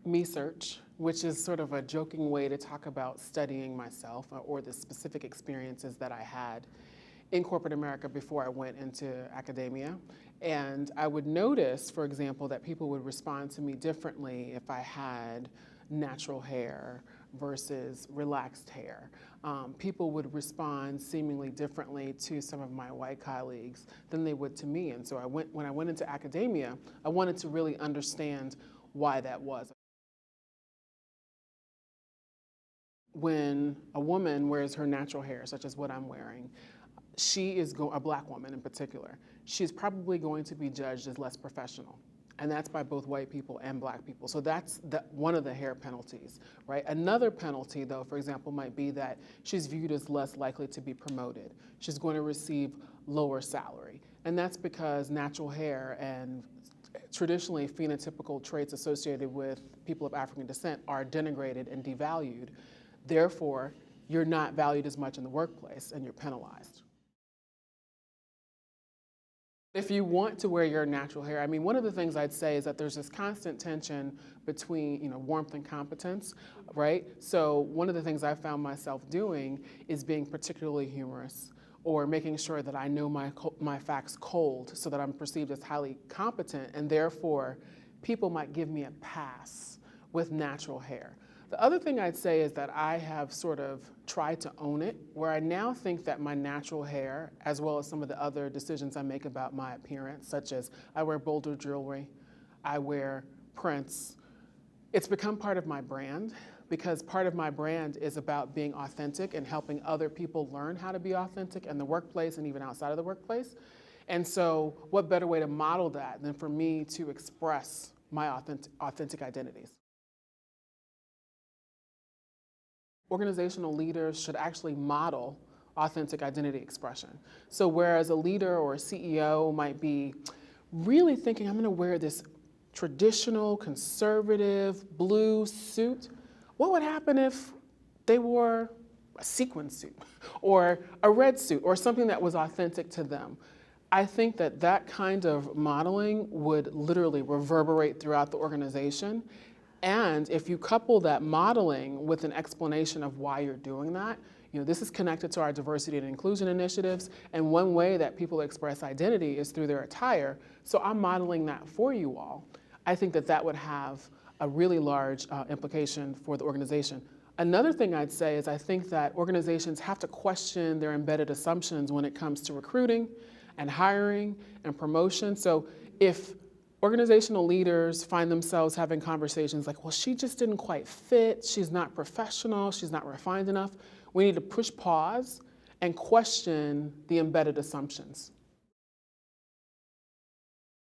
Me search, which is sort of a joking way to talk about studying myself or the specific experiences that I had in corporate America before I went into academia. And I would notice, for example, that people would respond to me differently if I had natural hair versus relaxed hair. People would respond seemingly differently to some of my white colleagues than they would to me. And so when I went into academia, I wanted to really understand why that was. When a woman wears her natural hair, such as what I'm wearing, she is a black woman in particular, she's probably going to be judged as less professional. And that's by both white people and black people. So that's one of the hair penalties, right? Another penalty, though, for example, might be that she's viewed as less likely to be promoted. She's going to receive lower salary. And that's because natural hair and traditionally phenotypical traits associated with people of African descent are denigrated and devalued. Therefore, you're not valued as much in the workplace and you're penalized. If you want to wear your natural hair, I mean, one of the things I'd say is that there's this constant tension between, warmth and competence, right? So one of the things I found myself doing is being particularly humorous or making sure that I know my facts cold so that I'm perceived as highly competent, and therefore people might give me a pass with natural hair. The other thing I'd say is that I have sort of tried to own it, where I now think that my natural hair, as well as some of the other decisions I make about my appearance, such as I wear bolder jewelry, I wear prints, it's become part of my brand, because part of my brand is about being authentic and helping other people learn how to be authentic in the workplace and even outside of the workplace. And so what better way to model that than for me to express my authentic identities? Organizational leaders should actually model authentic identity expression. So whereas a leader or a CEO might be really thinking, I'm going to wear this traditional, conservative, blue suit, what would happen if they wore a sequin suit or a red suit or something that was authentic to them? I think that that kind of modeling would literally reverberate throughout the organization. And if you couple that modeling with an explanation of why you're doing that, this is connected to our diversity and inclusion initiatives, and one way that people express identity is through their attire, so I'm modeling that for you all. I think that that would have a really large implication for the organization. Another thing I'd say is I think that organizations have to question their embedded assumptions when it comes to recruiting and hiring and promotion. So if organizational leaders find themselves having conversations like, well, she just didn't quite fit, she's not professional, she's not refined enough, we need to push pause and question the embedded assumptions.